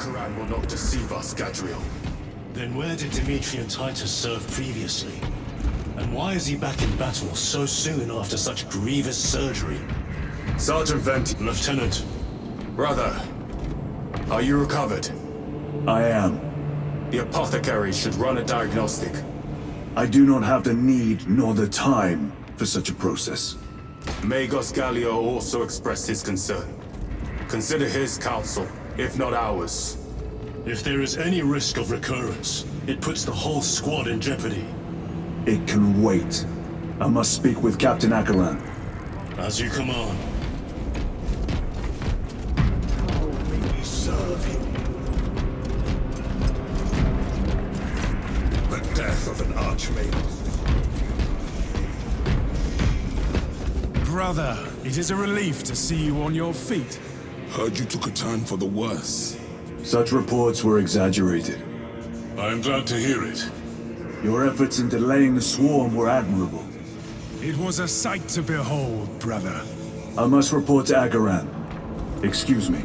Akaran will not deceive us, Gadriel. Then where did Dimitri and Titus serve previously? And why is he back in battle so soon after such grievous surgery? Sergeant Venti. Lieutenant. Brother, are you recovered? I am. The apothecary should run a diagnostic. I do not have the need nor the time for such a process. Magos Gallio also expressed his concern. Consider his counsel, if not ours. If there is any risk of recurrence, it puts the whole squad in jeopardy. It can wait. I must speak with Captain Akaran. As you command. We serve him. The death of an archmage. Brother, it is a relief to see you on your feet. Heard you took a turn for the worse. Such reports were exaggerated. I am glad to hear it. Your efforts in delaying the swarm were admirable. It was a sight to behold, brother. I must report to Akaran. Excuse me.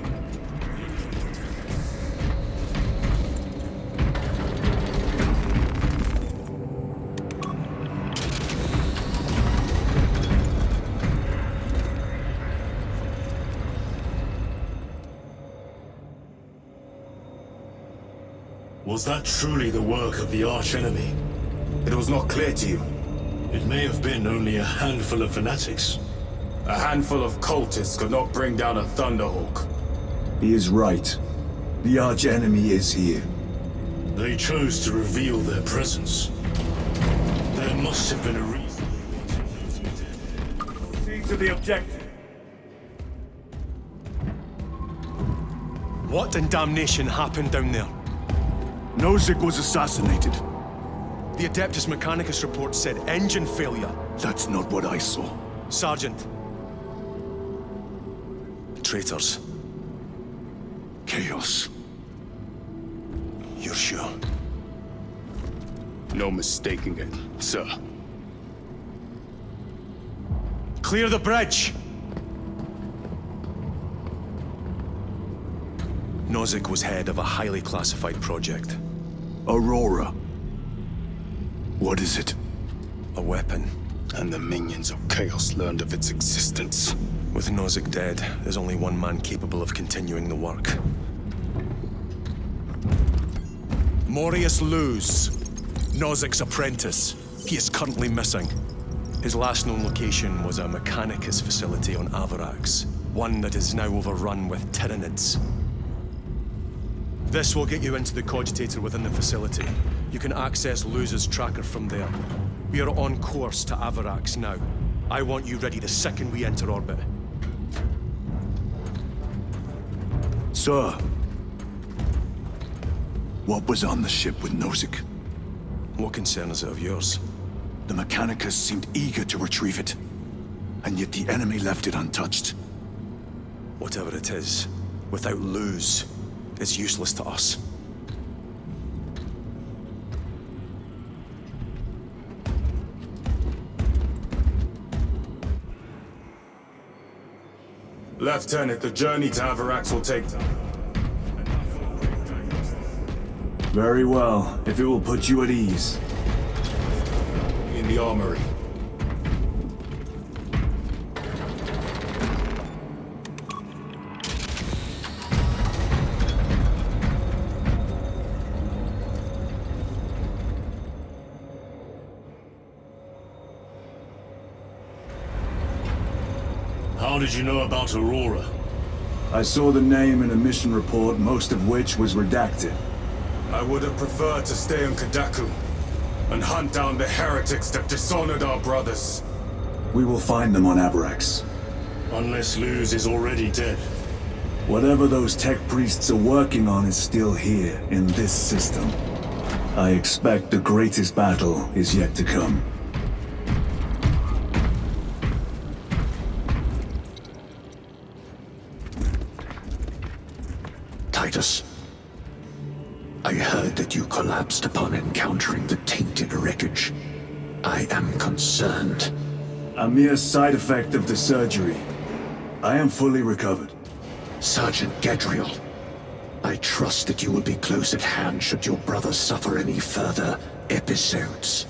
Was that truly the work of the archenemy? It was not clear to you. It may have been only a handful of fanatics. A handful of cultists could not bring down a Thunderhawk. He is right. The archenemy is here. They chose to reveal their presence. There must have been a reason. Proceed to the objective. What in damnation happened down there? Nozick was assassinated. The Adeptus Mechanicus report said engine failure. That's not what I saw. Sergeant. Traitors. Chaos. You're sure? No mistaking it, sir. Clear the bridge! Nozick was head of a highly classified project. Aurora. What is it? A weapon. And the minions of Chaos learned of its existence. With Nozick dead, there's only one man capable of continuing the work. Morius Luz, Nozick's apprentice. He is currently missing. His last known location was a Mechanicus facility on Avarax, one that is now overrun with Tyranids. This will get you into the cogitator within the facility. You can access Luz's tracker from there. We are on course to Avarax now. I want you ready the second we enter orbit. Sir. What was on the ship with Nozick? What concern is it of yours? The Mechanicus seemed eager to retrieve it. And yet the enemy left it untouched. Whatever it is, without Luz, it's useless to us. Lieutenant, the journey to Avarax will take time. Very well, if it will put you at ease. In the armory. How did you know about Aurora? I saw the name in a mission report, most of which was redacted. I would have preferred to stay on Kadaku and hunt down the heretics that dishonored our brothers. We will find them on Avarax. Unless Luz is already dead. Whatever those tech priests are working on is still here, in this system. I expect the greatest battle is yet to come. Titus, I heard that you collapsed upon encountering the tainted wreckage. I am concerned. A mere side effect of the surgery. I am fully recovered. Sergeant Gadriel, I trust that you will be close at hand should your brother suffer any further episodes.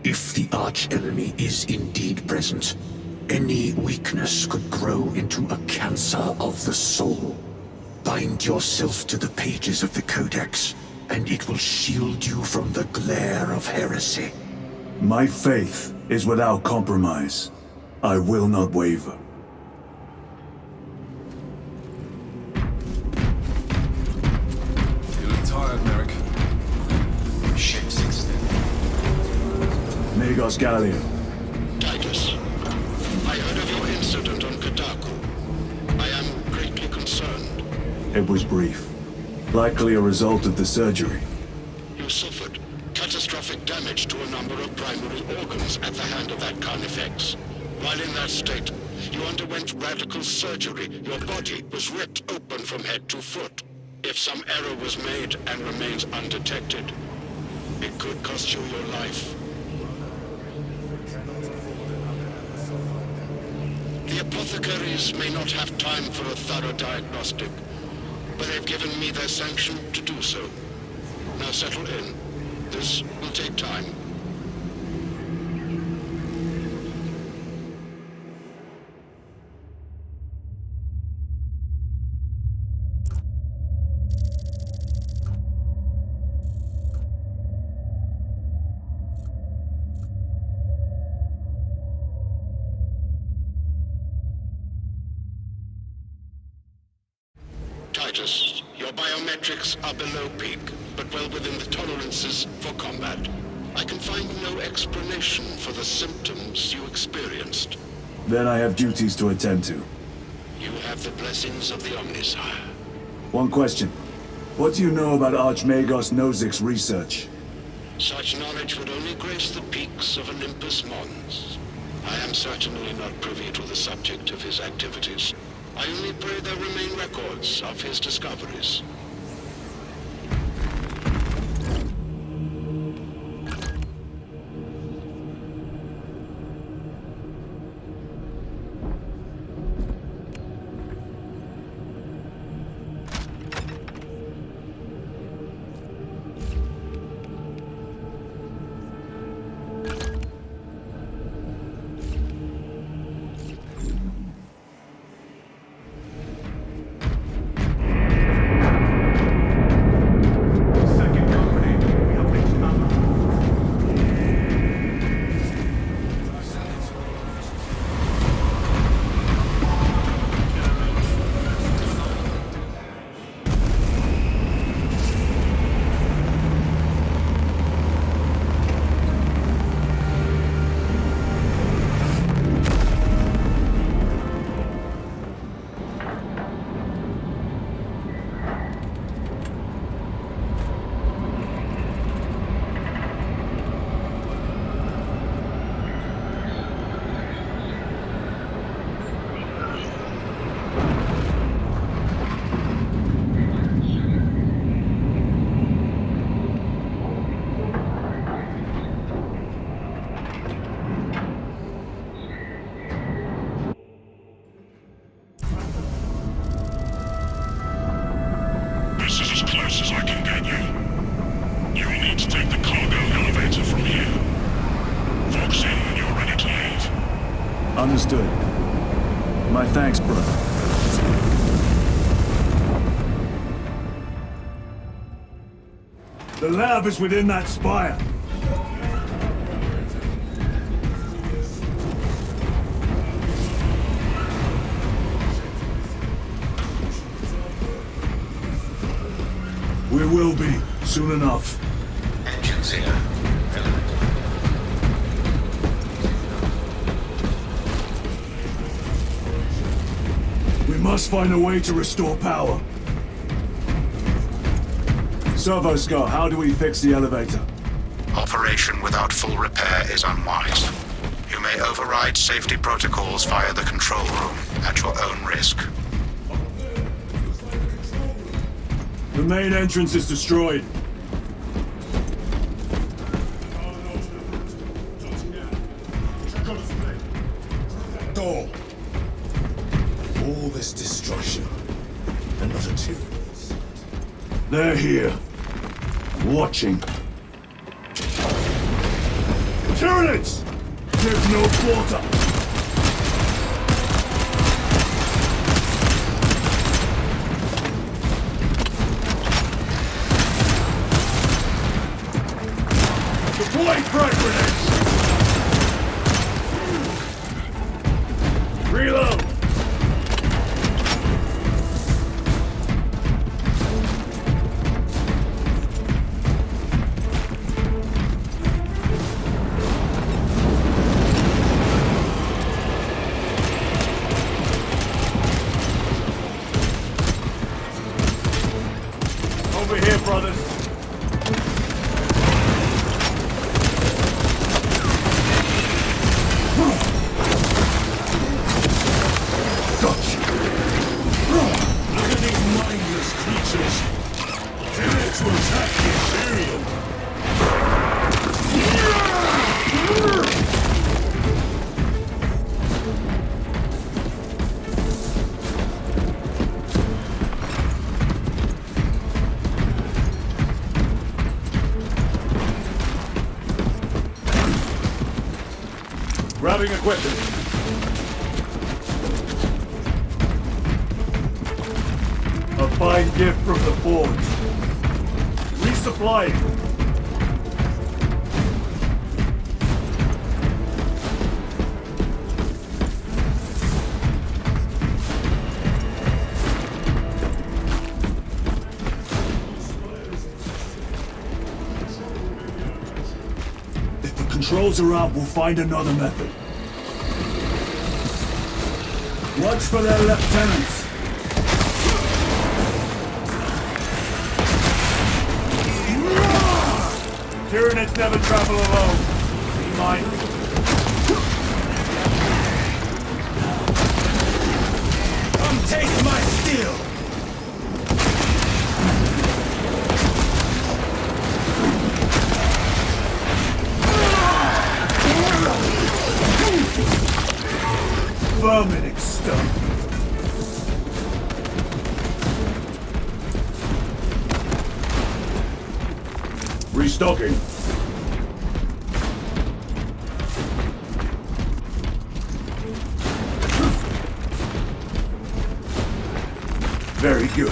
If the arch-enemy is indeed present, any weakness could grow into a cancer of the soul. Bind yourself to the pages of the Codex, and it will shield you from the glare of heresy. My faith is without compromise. I will not waver. You look tired, Merrick. Ship's extended. Magos Gallia. Titus, I heard of your incident on Kotaku. I am greatly concerned. It was brief. Likely a result of the surgery. You suffered catastrophic damage to a number of primary organs at the hand of that Carnifex. While in that state, you underwent radical surgery. Your body was ripped open from head to foot. If some error was made and remains undetected, it could cost you your life. The apothecaries may not have time for a thorough diagnostic, but they've given me their sanction to do so. Now settle in. This will take time. Titus, your biometrics are below peak, but well within the tolerances for combat. I can find no explanation for the symptoms you experienced. Then I have duties to attend to. You have the blessings of the Omnisire. One question. What do you know about Archmagos Nozik's research? Such knowledge would only grace the peaks of Olympus Mons. I am certainly not privy to the subject of his activities. I only pray there remain records of his discoveries. Understood. My thanks, brother. The lab is within that spire. We will be, soon enough. Engines here. We must find a way to restore power. Servo Scott, how do we fix the elevator? Operation without full repair is unwise. You may override safety protocols via the control room at your own risk. The main entrance is destroyed. Door. All this destruction. They're here. Watching. Tyranids! Give no quarter! Deploy frag grenades! Reload! Over here, brothers. Gotcha. Look at these mindless creatures. Tyranids will attack the Imperium. Grabbing equipment. A fine gift from the Forge. Resupplying. If the controls are out, we'll find another method. Watch for their lieutenants. Tyranids never travel alone. Be mindful. Come taste my steel! Vermin exterminated. Restocking. Very good.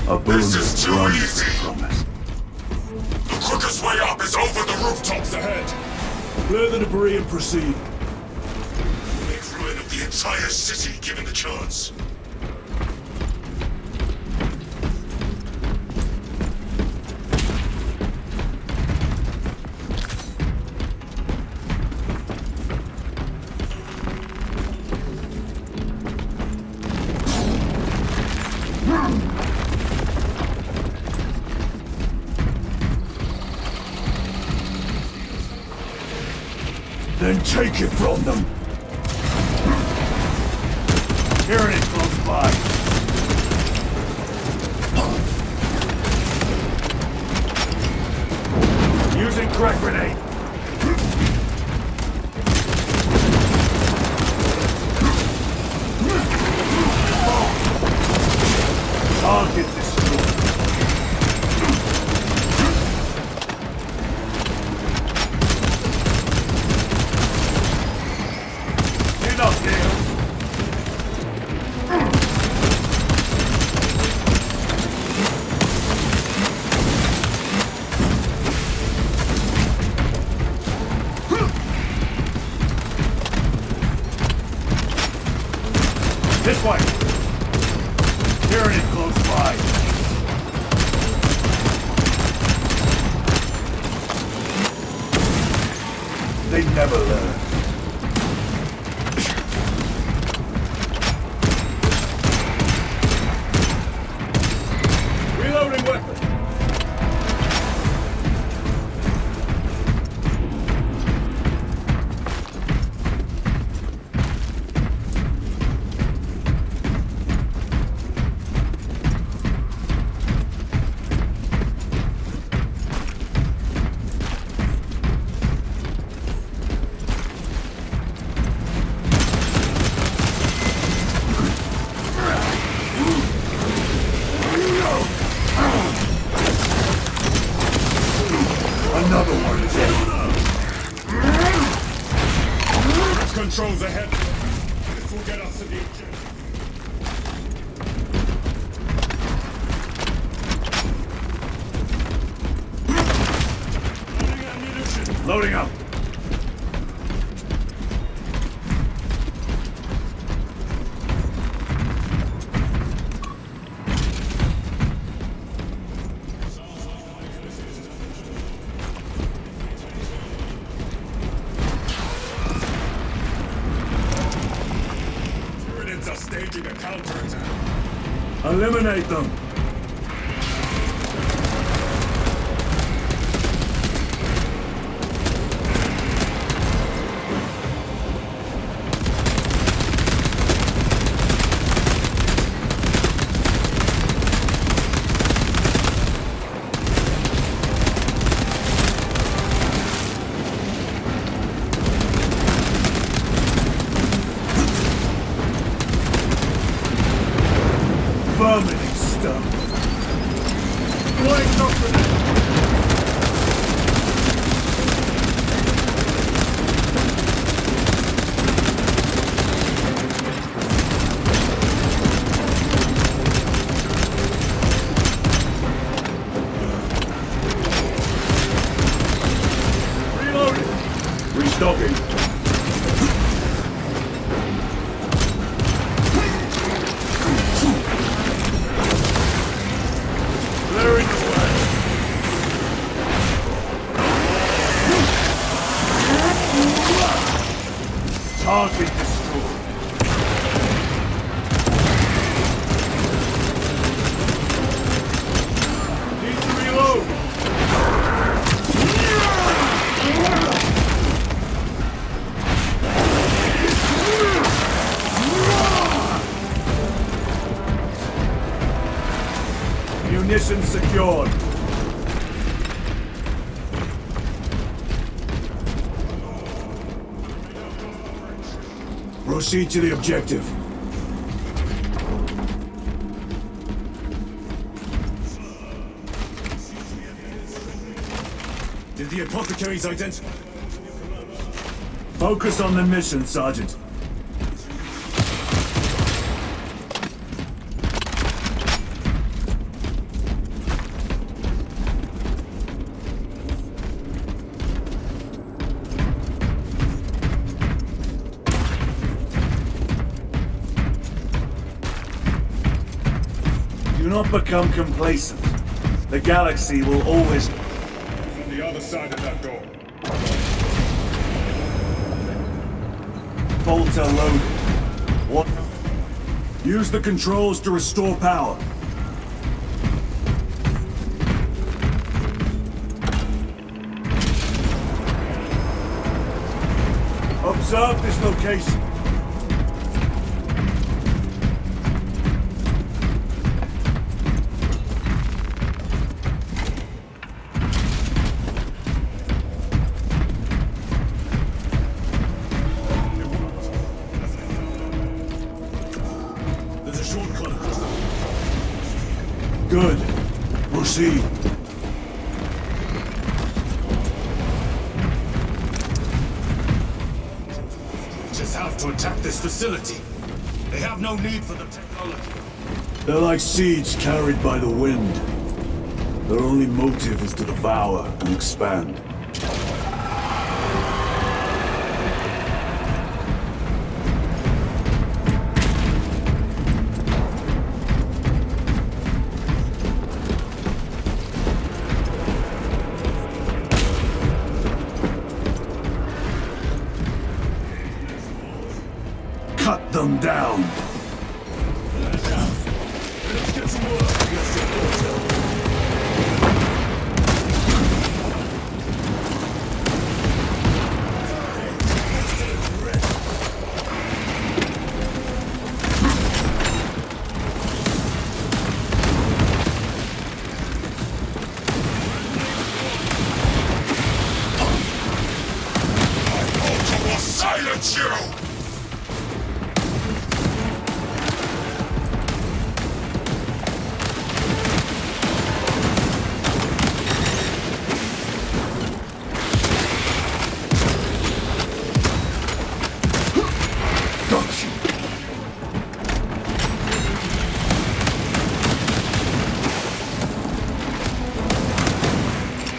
A boon This is too runs easy. from us. The quickest way up is over the rooftops ahead. Clear the debris and proceed. Make ruin of the entire city given the chance. Then take it from them. Tyranid close by. Using crack grenade. Target destroyed. Enough here. This way. Tyranid close by. They never learn. Reloading weapon. Loading up. Tyranids are staging a counterattack. Eliminate them. Vermin stuff. Blowing up for them. Reloading. Restocking. Clearing the way. Target destroyed. Need to reload. Munitions secured. Proceed to the objective. Did the apothecaries identify? Focus on the mission, Sergeant. Do not become complacent. The galaxy will always... From the other side of that door. Bolter loaded. What? Use the controls to restore power. Observe this location. There's a shortcut across the... Good. Proceed. Just have to attack this facility. They have no need for the technology. They're like seeds carried by the wind. Their only motive is to devour and expand. Cut them down. Let's get some work. Let's get water. Silence you!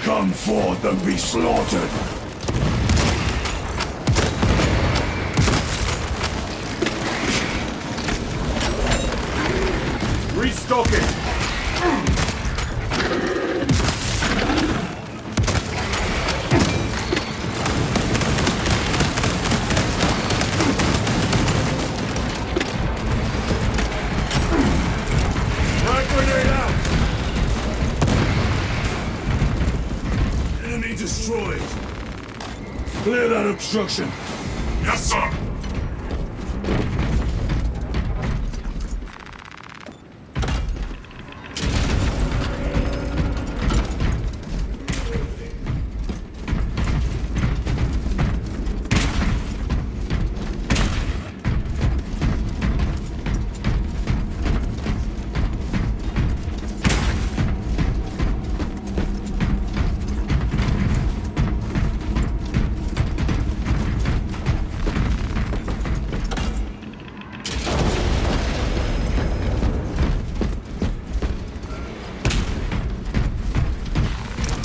Come forth and be slaughtered. Restocking! Frag grenade out! Enemy destroyed! Clear that obstruction! Yes, sir!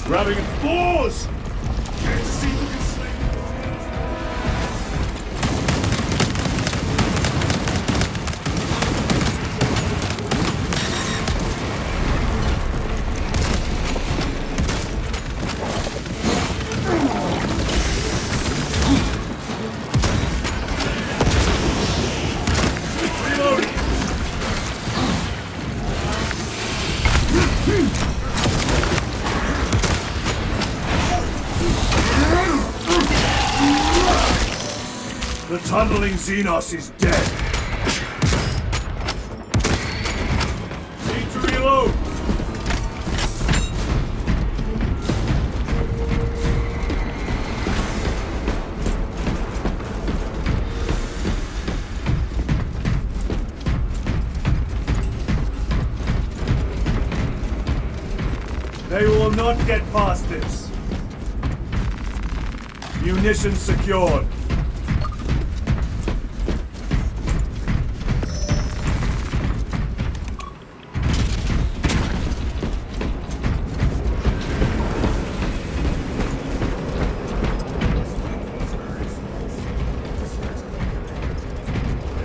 Grabbing its paws! Care to see who can slay The tumbling Xenos is dead. Need to reload. They will not get past this. Munitions secured.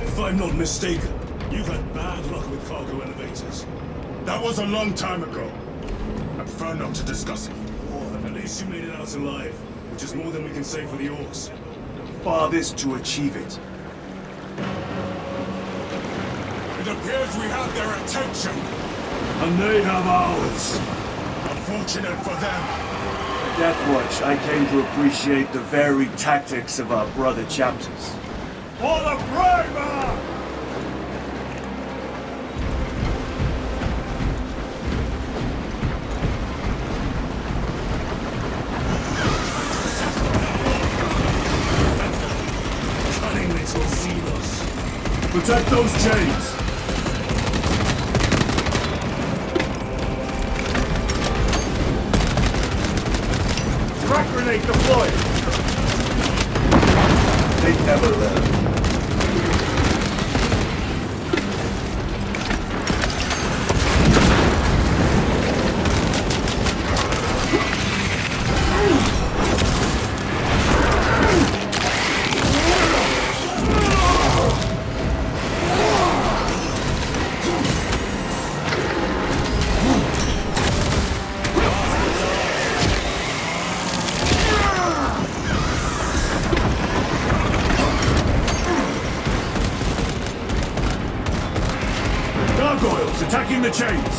If I'm not mistaken, you've had bad luck with cargo elevators. That was a long time ago. I prefer not to discuss it. At least you made it out alive, which is more than we can say for the orcs. Farthest to achieve it. It appears we have their attention. And they have ours. Unfortunate for them. Deathwatch, I came to appreciate the varied tactics of our brother chapters. For the Primer! Cunning little Xenos. Protect those chains! Frag grenade deployed! They never learn. Gargoyles attacking the chains!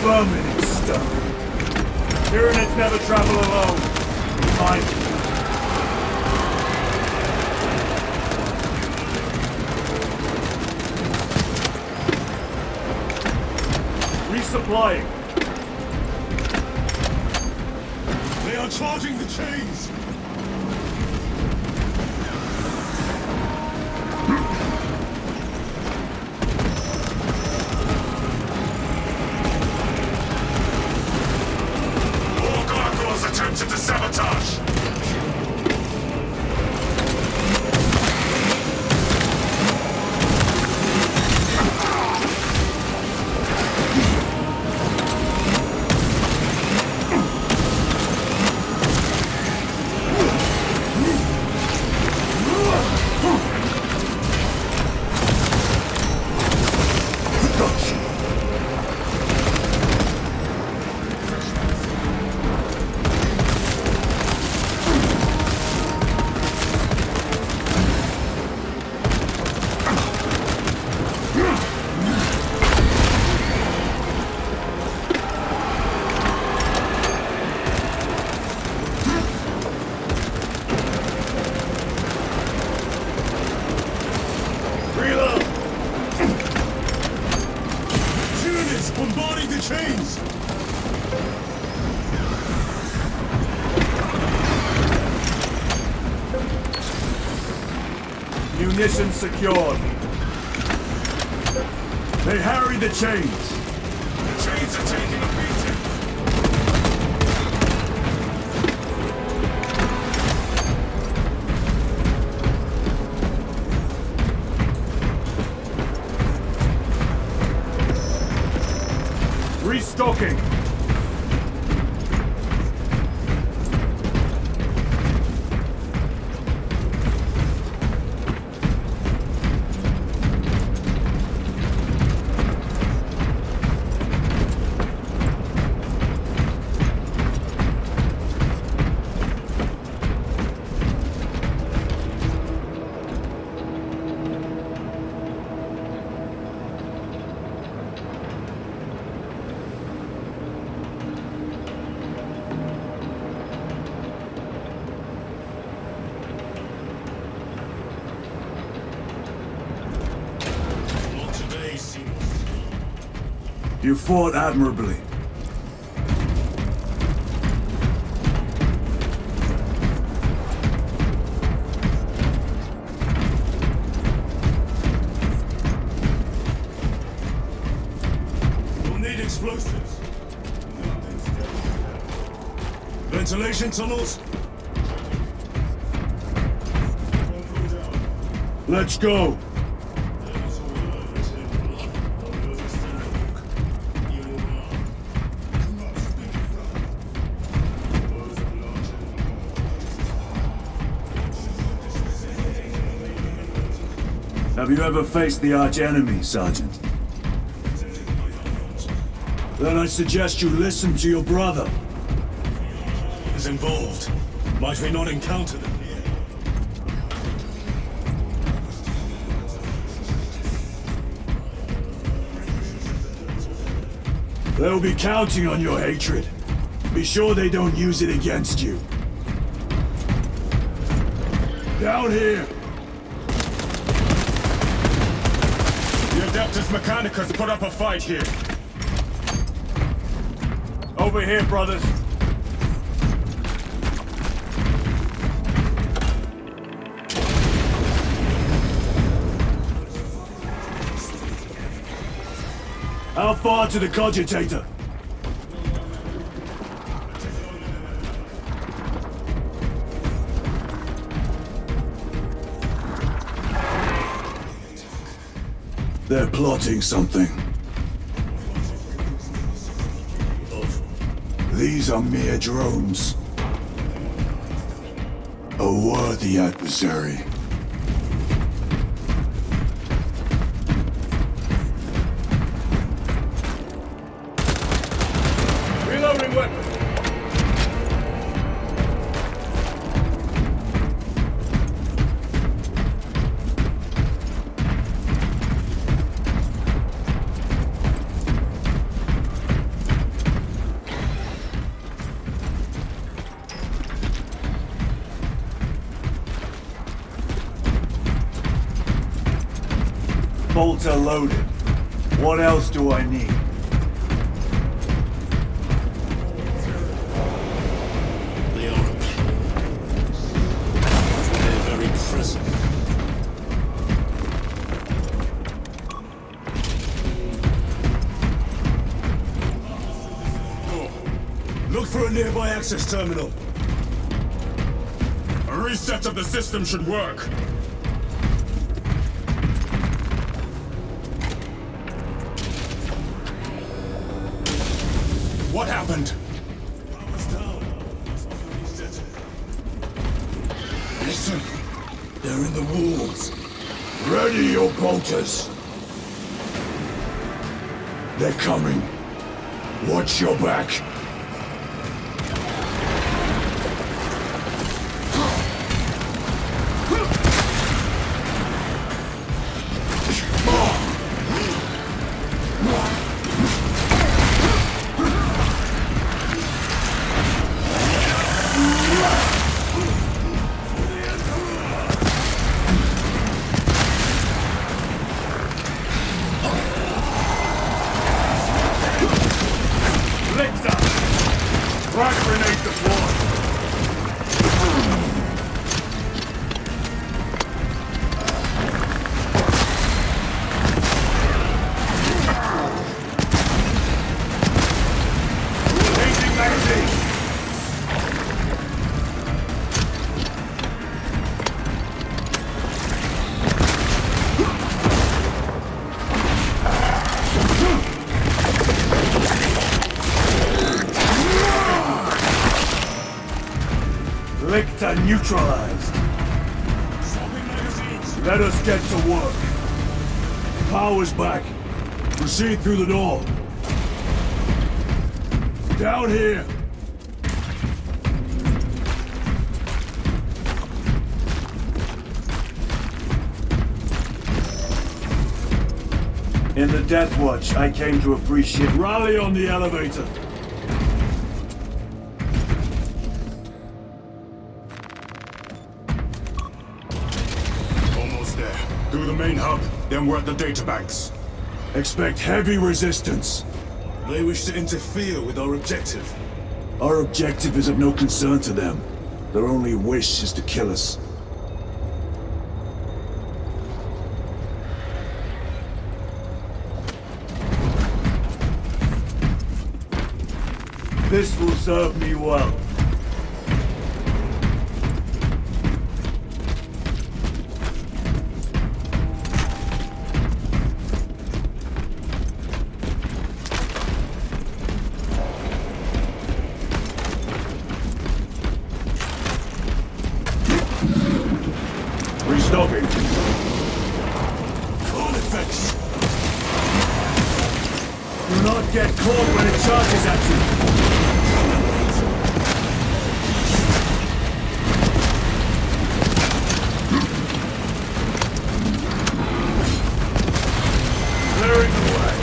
Vermin is stuck. Tyranids never travel alone. Find it. Resupplying. They are charging the chains! More gargoyles attempted to sabotage. Ammunition secured. They harry the chains. The chains are taking a beating. Restocking. You fought admirably. We'll need explosives. Ventilation tunnels? Let's go. Have you ever faced the arch-enemy, Sergeant? Then I suggest you listen to your brother. Is involved. Might we not encounter them here? They'll be counting on your hatred. Be sure they don't use it against you. Down here! The Adeptus Mechanicus put up a fight here. Over here, brothers. How far to the cogitator? They're plotting something. These are mere drones. A worthy adversary. Reloading weapon. Bolts are loaded. What else do I need? They are a They're very present. Look for a nearby access terminal. A reset of the system should work. What happened? Listen, they're in the walls. Ready your bolters. They're coming. Watch your back. Lichter! are neutralized. Let us get to work. Power's back. Proceed through the door. Down here. In the Death Watch, I came to appreciate... Rally on the elevator! Almost there. Through the main hub, then we're at the databanks. Expect heavy resistance. They wish to interfere with our objective. Our objective is of no concern to them. Their only wish is to kill us. This will serve me well. Restocking. Call effects! Do not get caught when it charges at you. Clearing the way.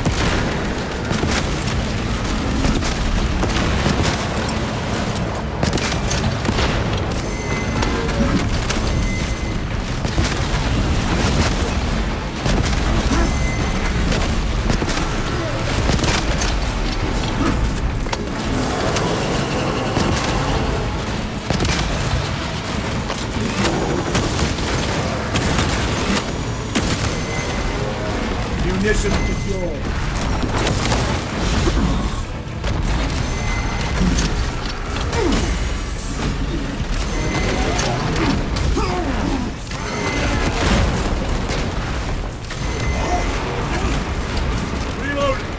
Munition secured. Reloading.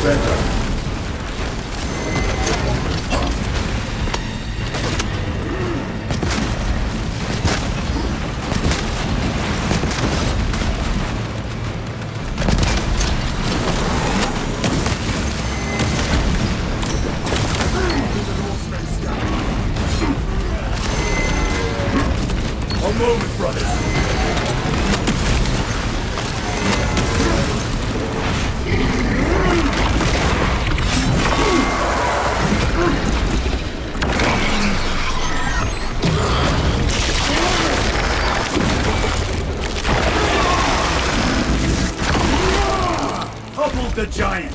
Better. A moment, brothers. Toppled the giant!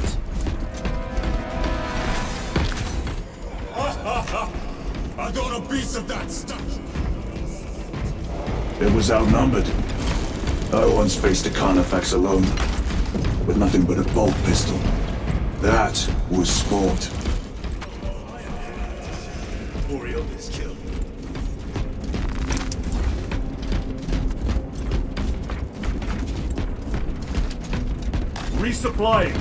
I got a piece of that stuff! It was outnumbered. I once faced a Carnifex alone, with nothing but a bolt pistol. That was sport. Oriel is killed. Resupplying.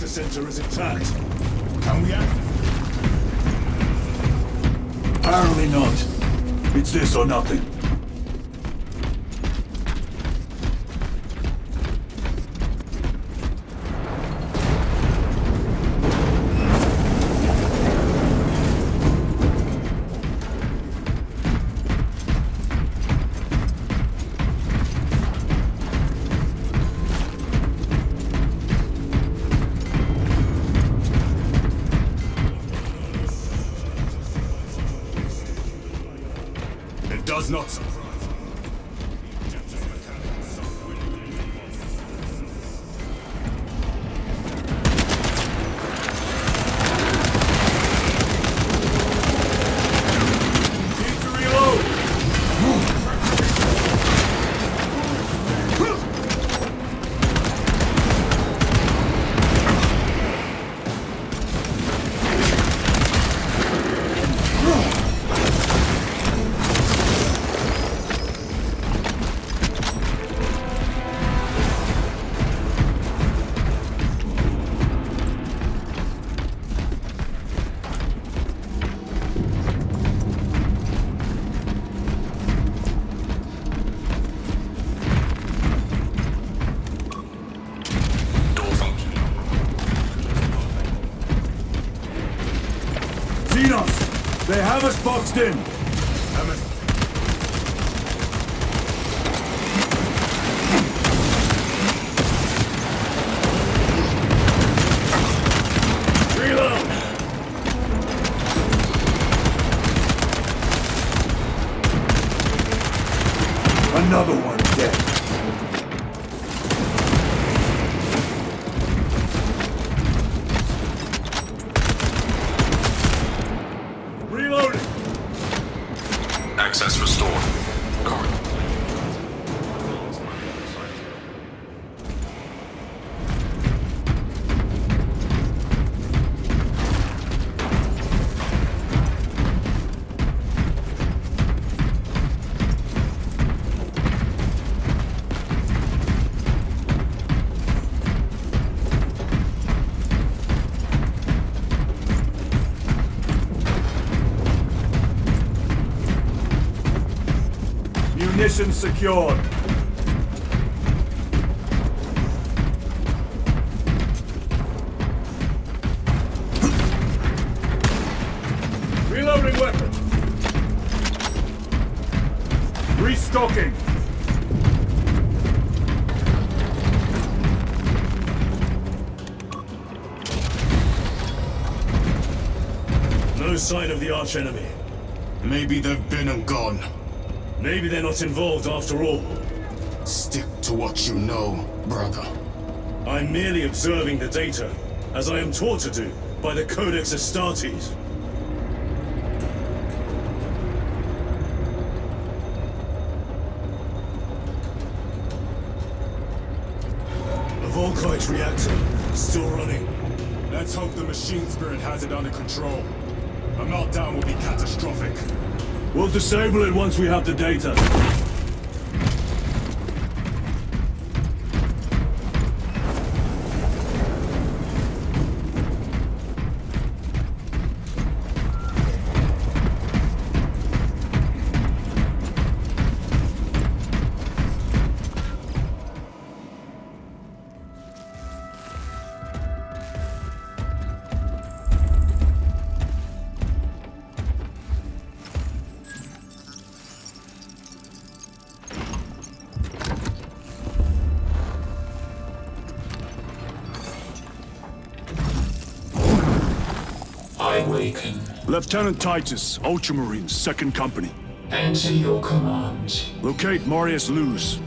The center is intact. Can we act? Apparently not. It's this or nothing. It does not surprise me. Need to reload! Genos! They have us boxed in! Hammond. Reload! Another one dead. Reloading! Access restored. Current. Munitions secured. Reloading weapon. Restocking. No sign of the archenemy. Maybe they've been and gone. Maybe they're not involved after all. Stick to what you know, brother. I'm merely observing the data, as I am taught to do by the Codex Astartes. A Volkite reactor, still running. Let's hope the machine spirit has it under control. A meltdown will be catastrophic. We'll disable it once we have the data. Awaken. Lieutenant Titus, Ultramarines, 2nd Company. Enter your command. Locate Marius Luz.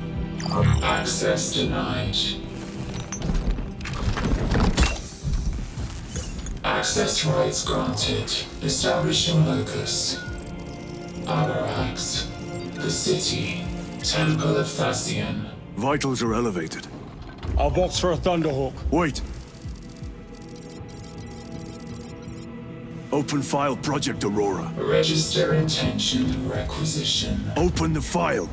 Access denied. Access rights granted. Establish your locus. Avarax. The city. Temple of Thasian. Vitals are elevated. I'll box for a Thunderhawk. Wait. Open file Project Aurora. Register intention of requisition. Open the file.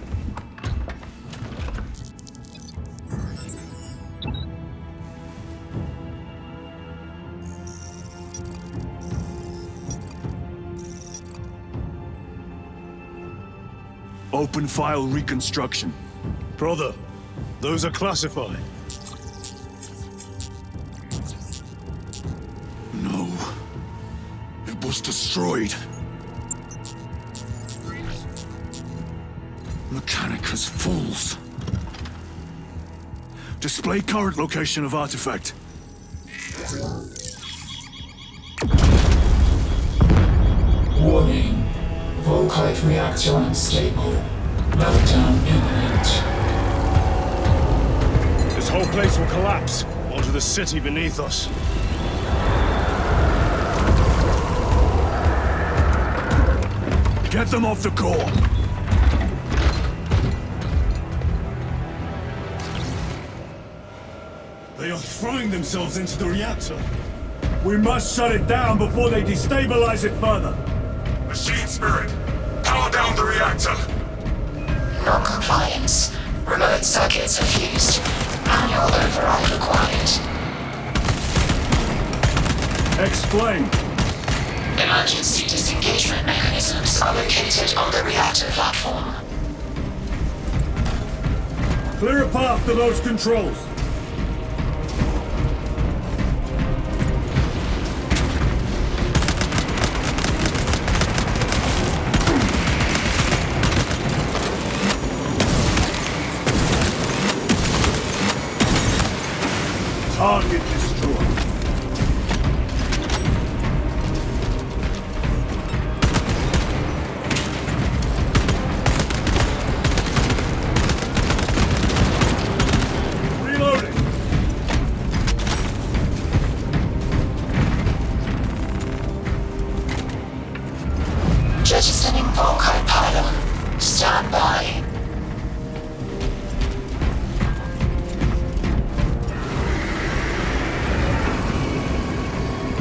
Open file reconstruction. Brother, those are classified. No. It was destroyed. Mechanicus fools. Display current location of artifact. Warning. Volkite reactor unstable. Meltdown imminent. This whole place will collapse onto the city beneath us. Get them off the core. They are throwing themselves into the reactor. We must shut it down before they destabilize it further. Machine spirit, power down the reactor. Non-compliance. Remote circuits are fused. Manual override required. Explain. Emergency disengagement mechanisms are located on the reactor platform. Clear a path to those controls.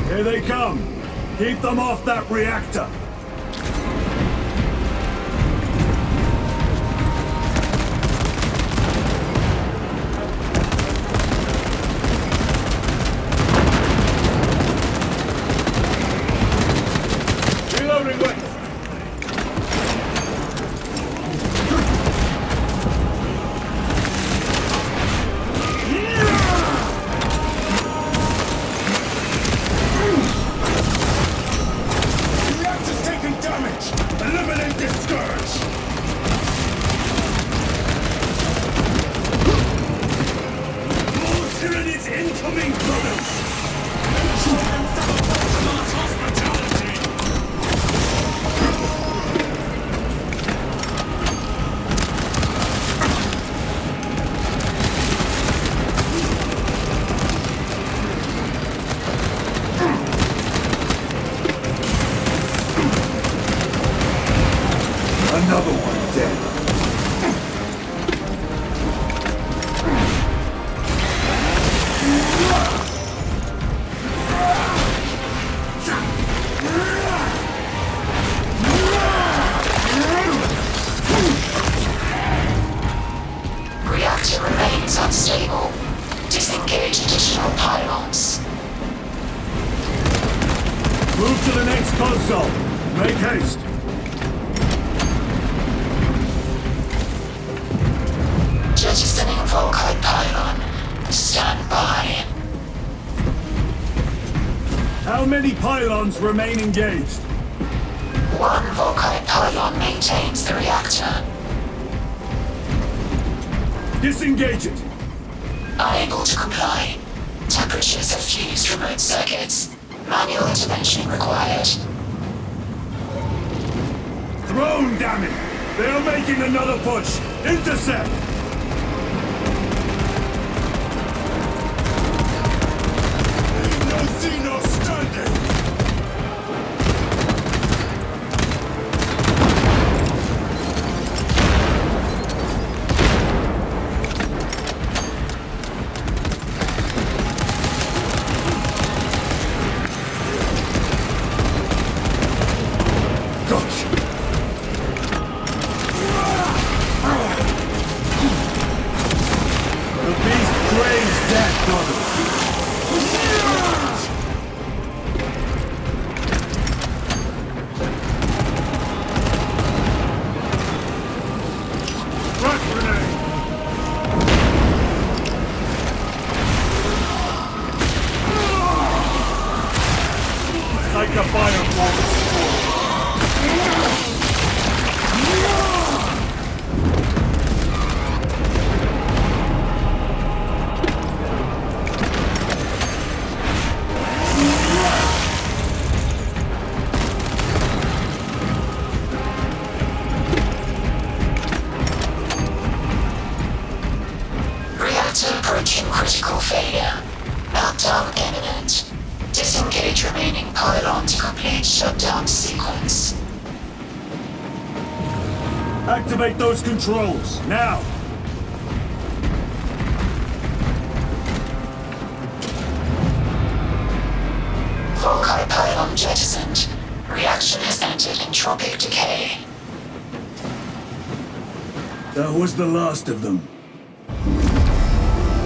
Here they come. Keep them off that reactor. Reloading weapon. Another one dead. Reactor remains unstable. Disengage additional pylons. Move to the next console. Make haste. Jettisoning Volkite pylon. Stand by. How many pylons remain engaged? One Volkite pylon maintains the reactor. Disengage it. Unable to comply. Temperatures have fused remote circuits. Manual intervention required. Throne, damn it! They are making another push. Intercept! No Xeno standing! Like the fireball. Reactor approaching critical failure. Meltdown imminent. Disengage remaining pylon to complete shutdown sequence. Activate those controls, now! Volkite pylon jettisoned. Reaction has entered entropic decay. That was the last of them.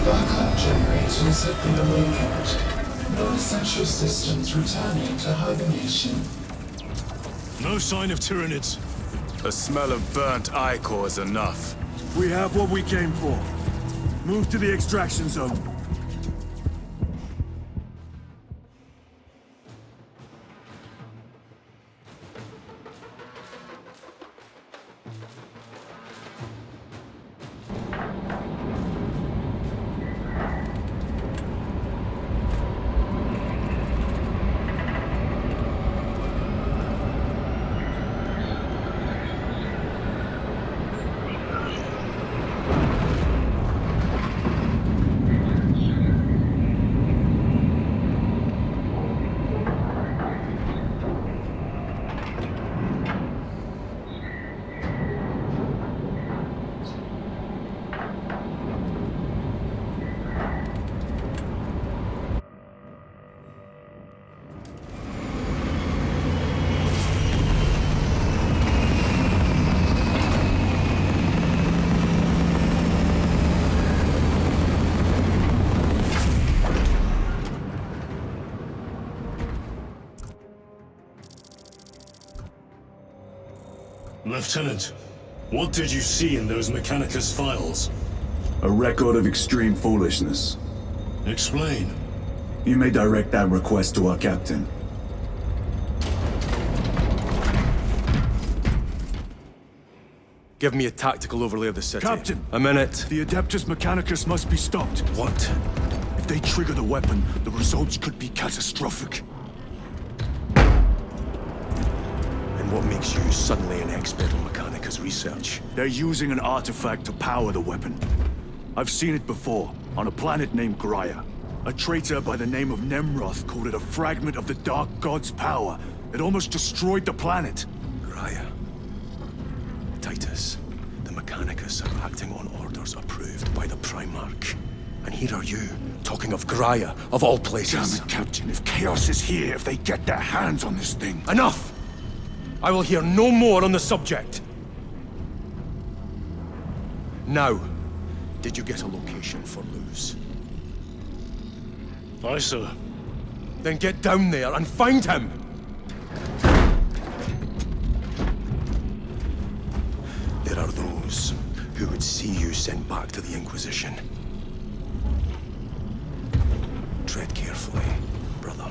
Backup generators have been awakened. Non-essential systems returning to hibernation. No sign of Tyranids. The smell of burnt ichor is enough. We have what we came for. Move to the extraction zone. Lieutenant, what did you see in those Mechanicus files? A record of extreme foolishness. Explain. You may direct that request to our captain. Give me a tactical overlay of the city. Captain! A minute. The Adeptus Mechanicus must be stopped. What? If they trigger the weapon, the results could be catastrophic. And what makes you suddenly an expert on Mechanicus research? They're using an artifact to power the weapon. I've seen it before, on a planet named Graia. A traitor by the name of Nemroth called it a fragment of the Dark God's power. It almost destroyed the planet. Graia. Titus, the Mechanicus are acting on orders approved by the Primarch. And here are you, talking of Graia, of all places. Damn it, Captain. If Chaos is here, if they get their hands on this thing... Enough! I will hear no more on the subject. Now, did you get a location for Luz? Aye, sir. Then get down there and find him! There are those who would see you sent back to the Inquisition. Tread carefully, brother.